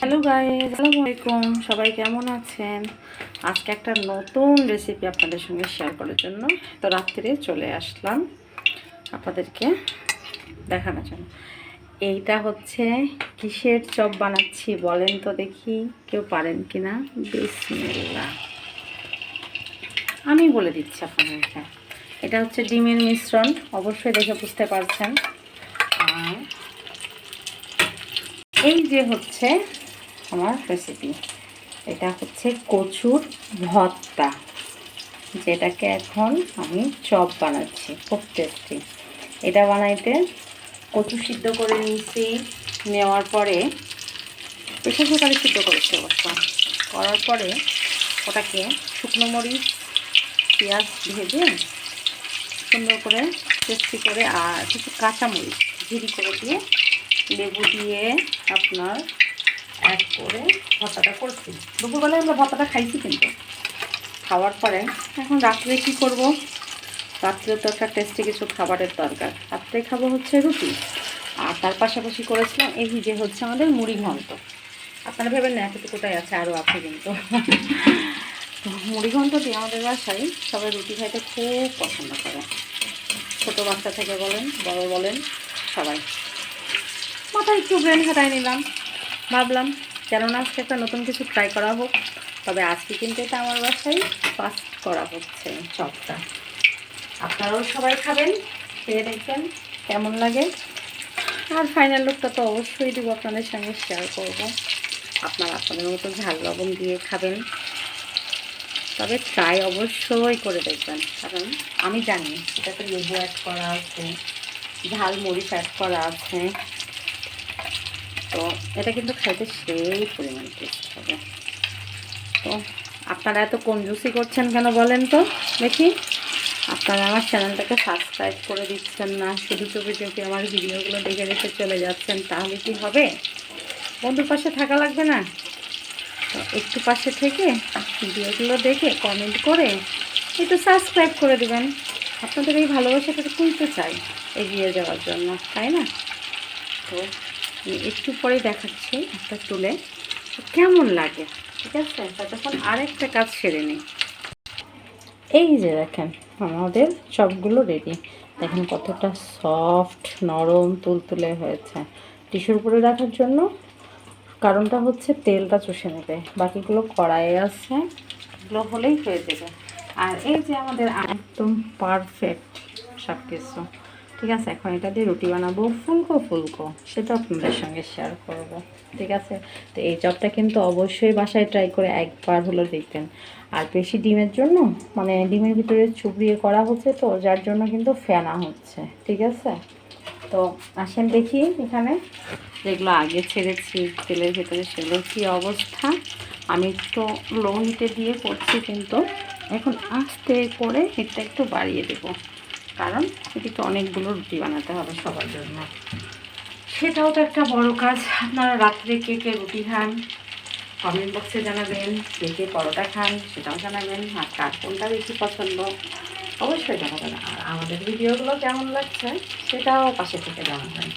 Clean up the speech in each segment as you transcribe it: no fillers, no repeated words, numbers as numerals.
Hello guys, আসসালামু আলাইকুম। সবাই কেমন আছেন? আজকে একটা নতুন রেসিপি আপনাদের সঙ্গে শেয়ার করার জন্য তো রাত্রে চলে আসলাম আপনাদেরকে দেখানোর জন্য। এইটা হচ্ছে কিসের চপ বানাচ্ছি বলেন তো দেখি, কেউ পারেন কিনা? বিসমিল্লাহ। আমি বলে দিচ্ছি আপনাদেরকে। এটা হচ্ছে ডিমের মিশ্রণ, অবশ্যই দেখে বুঝতে পারছেন। আর এই যে হচ্ছে আমার রেসিপি, এটা হচ্ছে কচুর ভর্তা, যেটাকে এখন আমি চপ বানাচ্ছি। খুব টেস্টি এটা বানাইতে। কচু সিদ্ধ করে নিয়েছি, নেওয়ার পরে প্রেশার কুকারে সিদ্ধ করেছি অবশ্য। করার পরে ওটাকে শুকনো মরিচ পেঁয়াজ ভেজে সুন্দর করে টেস্টি করে আর কিছু কাঁচামরিচ ঝিরি করে দিয়ে লেবু দিয়ে আপনার অ্যাড করে ভর্তাটা করছি। দুপুরবেলায় আমরা ভর্তাটা খাইছি, কিন্তু খাওয়ার পরে এখন রাত্রে কী করব? রাত্রে তো একটা টেস্টি কিছু খাবারের দরকার। রাত্রে খাবো হচ্ছে রুটি, আর তার পাশাপাশি করেছিলাম এই যে হচ্ছে আমাদের মুড়ি ঘন্ট। আপনারা ভেবেন না এতটুকুটাই আছে, আরও আছে কিন্তু। তো মুড়ি ঘন্ট দিয়ে আমাদের বাসায় সবাই রুটি খাইতে খুব পছন্দ করে, ছোটো বাচ্চা থেকে বলেন, বড় বলেন, সবাই। মাথায় একটু ব্রেন খাটাই নিলাম, ভাবলাম কেননা আজকে একটা নতুন কিছু ট্রাই করা হোক। তবে আজকে কিন্তু এটা আমার বাসায় ফার্স্ট করা হচ্ছে চপটা। আপনারাও সবাই খাবেন, খেয়ে দেখবেন কেমন লাগে। আর ফাইনাল লুকটা তো অবশ্যই দেবো আপনাদের সঙ্গে শেয়ার করব। আপনারা আপনাদের মতো ঝাল লবণ দিয়ে খাবেন, তবে ট্রাই অবশ্যই করে দেখবেন। কারণ আমি জানি এটাতে লেবু অ্যাড করা আছে, ঝাল মরিচ অ্যাড করা আছে, তো এটা কিন্তু খাইতে সেই পরিমাণ টেস্ট হবে। তো আপনারা এত কঞ্জুসি করছেন কেন বলেন তো দেখি? আপনারা আমার চ্যানেলটাকে সাবস্ক্রাইব করে দিচ্ছেন না, শুধু চোখে চোখে আমার ভিডিওগুলো দেখে দেখে চলে যাচ্ছেন, তাহলে কি হবে? বন্ধুর পাশে থাকা লাগবে না? তো একটু পাশে থেকে ভিডিওগুলো দেখে কমেন্ট করে একটু সাবস্ক্রাইব করে দেবেন। আপনাদের এই ভালোবাসাটা তুলতে চাই এগিয়ে যাওয়ার জন্য, তাই না? তো একটু পরে দেখাচ্ছি একটা তুলে কেমন লাগে, ঠিক আছে? ততক্ষণ আরেকটা কাজ সেরে নিই। এই যে দেখেন আমাদের চপগুলো রেডি। দেখেন কতটা সফট, নরম, তুলতুলে হয়েছে। টিস্যুর উপরে রাখার জন্য কারণটা হচ্ছে তেলটা চুষে নেবে, বাকিগুলো কড়াইয়ে আছে, এগুলো হলেই হয়ে যাবে। আর এই যে আমাদের একদম পারফেক্ট সব কিছু, ঠিক আছে? এখন এটা দিয়ে রুটি বানাবো ফুলকো ফুলকো, সেটা আপনাদের সঙ্গে শেয়ার করব, ঠিক আছে? তো এই চপটা কিন্তু অবশ্যই বাসায় ট্রাই করে একবার হলো দেখবেন। আর বেশি ডিমের জন্য, মানে ডিমের ভিতরে চুবড়িয়ে করা হচ্ছে, তো যার জন্য কিন্তু ফেনা হচ্ছে, ঠিক আছে? তো আসেন দেখি এখানে যেগুলো আগে ছেড়েছি তেলের ভেতরে সেগুলোর কী অবস্থা। আমি একটু লো হিটে দিয়ে করছি, কিন্তু এখন আস্তে করে হিটটা একটু বাড়িয়ে দেবো, কারণ এদিকে অনেকগুলো রুটি বানাতে হবে সবার জন্য। সেটাও তো একটা বড় কাজ। আপনারা রাত্রে কে কে রুটি খান কমেন্ট বক্সে জানাবেন, কে কে পরোটা খান সেটাও জানাবেন, আর কার কোনটা বেশি পছন্দ অবশ্যই জানাবেন। আর আমাদের ভিডিওগুলো কেমন লাগছে সেটাও পাশে থেকে জানাবেন।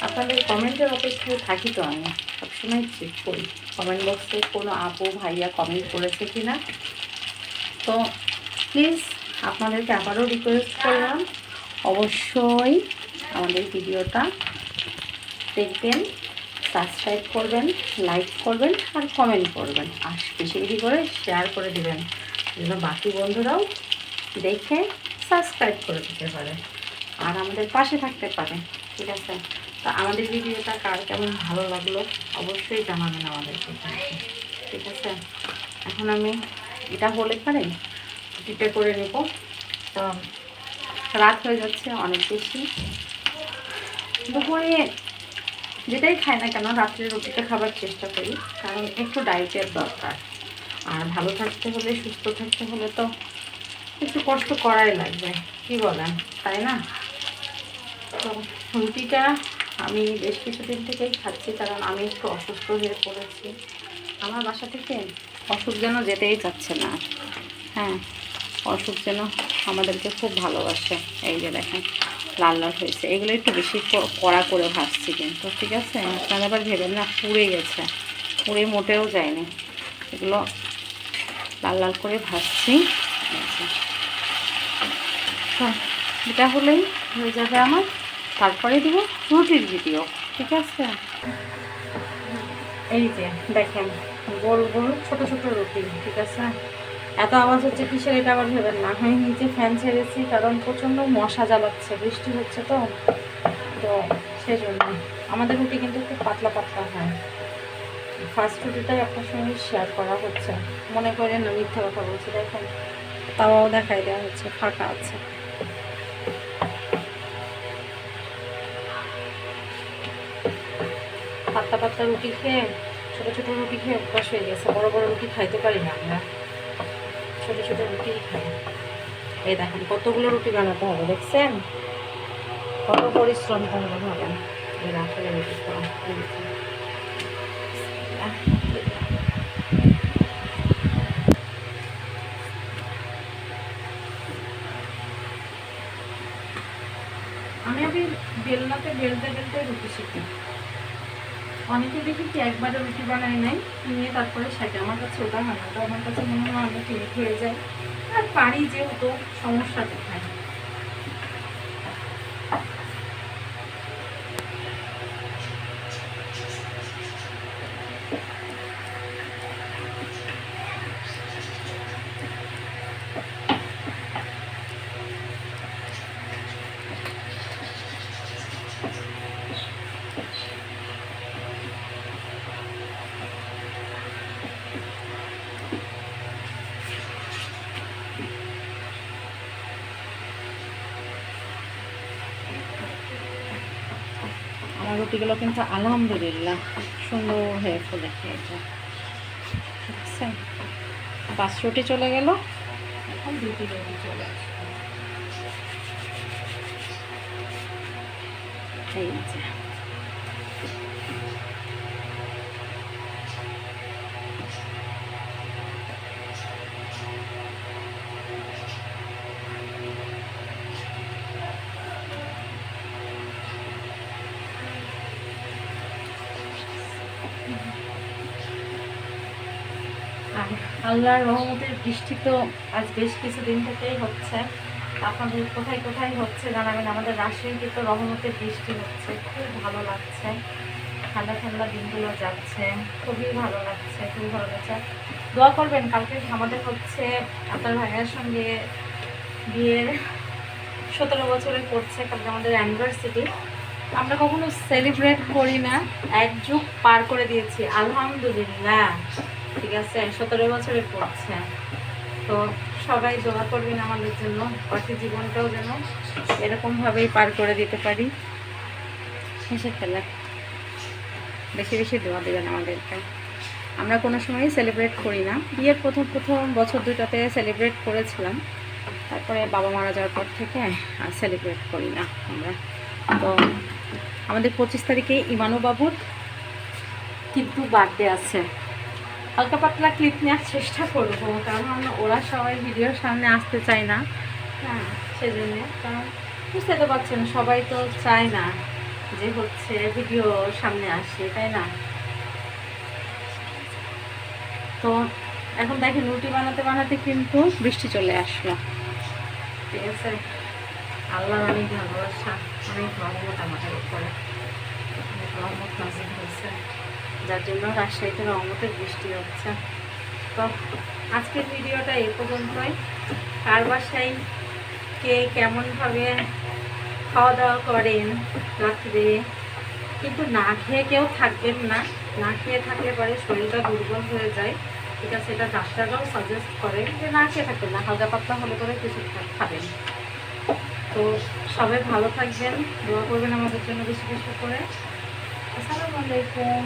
আপনাদের কমেন্টের অপেক্ষায় থাকি তো আমি সবসময় চেক করি কমেন্ট বক্সে কোনো আপু ভাইয়া কমেন্ট করেছে কি না। তো প্লিজ আপনাদেরকে আবারও রিকোয়েস্ট করলাম, অবশ্যই আমাদের ভিডিওটা দেখবেন, সাবস্ক্রাইব করবেন, লাইক করবেন আর কমেন্ট করবেন, আর বেশি বেশি করে শেয়ার করে দেবেন, যেন বাকি বন্ধুরাও দেখে সাবস্ক্রাইব করে দিতে পারে আর আমাদের পাশে থাকতে পারে, ঠিক আছে? তো আমাদের ভিডিওটা কার কেমন ভালো লাগলো অবশ্যই জানাবেন আমাদেরকে, ঠিক আছে? এখন আমি এটা হলে পারে রুটিটা করে নেব। তো রাত হয়ে যাচ্ছে অনেক বেশি, দুপুরে যেটাই খাই না কেন রাত্রে রুটিটা খাবার চেষ্টা করি, কারণ একটু ডায়েটের দরকার। আর ভালো থাকতে হলে, সুস্থ থাকতে হলে তো একটু কষ্ট করাই লাগবে, কি বলেন, তাই না? তো রুটিটা আমি বেশ কিছুদিন থেকেই খাচ্ছি, কারণ আমি একটু অসুস্থ হয়ে পড়েছি। আমার বাসা থেকে অসুখ যেন যেতেই চাচ্ছে না। হ্যাঁ, অসুখ যেন আমাদেরকে খুব ভালোবাসে। এই যে দেখেন লাল লাল হয়েছে, এগুলো একটু বেশি কড়া করে ভাজছি কিন্তু, ঠিক আছে? আপনারা আবার ভেবেন না পুড়ে গেছে, পুড়ে মোটেও যায়নি। এগুলো লাল লাল করে ভাজছি। এটা হলেই হয়ে যাবে আমার। তারপরে দিব রুটির ভিডিও, ঠিক আছে? এই যে দেখেন গোল গোল ছোট ছোট রুটি, ঠিক আছে? এত আওয়াজ হচ্ছে কিসের এটা আবার ভেবেন না, আমি নিচে ফ্যান ছেড়েছি কারণ প্রচণ্ড মশা জ্বালাচ্ছে, বৃষ্টি হচ্ছে তো সেই জন্য। আমাদের রুটি কিন্তু খুব পাতলা পাতলা হয়। ফার্স্ট রুটিটাই আপনার সঙ্গে শেয়ার করা হচ্ছে, মনে করেন না মিথ্যা কথা বলছি। দেখেন তাওয়াও দেখাই দেওয়া হচ্ছে, ফাঁকা আছে। পাতলা পাতলা রুটি খেয়ে, ছোটো ছোটো রুটি খেয়ে অভ্যাস হয়ে গেছে। বড় বড় রুটি খাইতে পারি না আমরা, ছোটো ছোটো রুটি খাই। এই দেখেন কতগুলো রুটি বানাতে হবে, দেখছেন কত পরিশ্রম করতে হবে এই রাতের রুটি খাওয়া। আমি বেলনাতে বেলতে বেলতে রুটি শিখি। অনেকে দেখি কি একবারে রুটি বানাই নাই, নিয়ে তারপরে সেটা আমার কাছে ওটা হয় না। তো আমার কাছে মনে হয় অনেক লেট হয়ে যায়, আর পারি যেহেতু সমস্যা কোথায়। আমার রুটিগুলো কিন্তু আলহামদুলিল্লাহ সুন্দর হয়ে ফুলে খেয়েছে, বুঝছেন? 5 রুটি চলে গেল, এখন 2টি রুটি চলে আসবে। এই যে আল্লাহর রহমতের বৃষ্টি তো আজ বেশ কিছুদিন থেকেই হচ্ছে। আপনাদের কোথায় কোথায় হচ্ছে জানাবেন। আমাদের রাজশাহীতে তো রহমতের বৃষ্টি হচ্ছে, খুব ভালো লাগছে। ঠান্ডা ঠান্ডা দিনগুলো যাচ্ছে, খুবই ভালো লাগছে, খুবই ভালো লাগছে। দোয়া করবেন, কালকে আমাদের হচ্ছে আপনার ভাইয়ের সঙ্গে বিয়ের 17 বছরে পড়ছে। কালকে আমাদের অ্যানিভার্সারি। আমরা কখনো সেলিব্রেট করি না, এক যুগ পার করে দিয়েছি আলহামদুলিল্লাহ, ঠিক আছে? 17 বছরে পড়ছে। তো সবাই দোয়া করবেন আমাদের জন্য, বাকি জীবনটাও যেন এরকমভাবেই পার করে দিতে পারি। হেসে ফেলে বেশি বেশি দোয়া দেবেন আমাদেরকে। আমরা কোনো সময়ই সেলিব্রেট করি না। বিয়ের প্রথম বছর 2টাতে সেলিব্রেট করেছিলাম, তারপরে বাবা মারা যাওয়ার পর থেকে আর সেলিব্রেট করি না আমরা। তো আমাদের 25 তারিখে ইমানু বাবুর কিন্তু বার্থডে আছে। হালকা পাতলা ক্লিপ নেওয়ার চেষ্টা করবো, কারণ ওরা সবাই ভিডিওর সামনে আসতে চায় না। হ্যাঁ, সেজন্য। কারণ বুঝতে তো পারছেন, সবাই তো চায় না যে হচ্ছে ভিডিও সামনে আসে, তাই না? তো এখন দেখেন রুটি বানাতে বানাতে কিন্তু বৃষ্টি চলে আসলো, ঠিক আছে? আল্লাহর অনেক ভালোবাসা, অনেক রহমত আমাদের উপরে, অনেক রহমত নাজিল হয়েছে, যার জন্য রাজশাহীতে রহমতের বৃষ্টি হচ্ছে। তো আজকের ভিডিওটা এই পর্যন্তই। কার বাসায় কে কেমনভাবে খাওয়া দাওয়া করেন রাত্রে, কিন্তু না খেয়ে কেউ থাকবেন না। না খেয়ে থাকলে পরে শরীরটা দুর্বল হয়ে যায়, ঠিক আছে? এটা ডাক্তাররাও সাজেস্ট করে যে না খেয়ে থাকবেন না, হালকা পাতলা হলে করে কিছু খাবেন। তো সবাই ভালো থাকবেন, দোয়া করবেন আমাদের জন্য বেশি বেশি করে। আসসালামু আলাইকুম।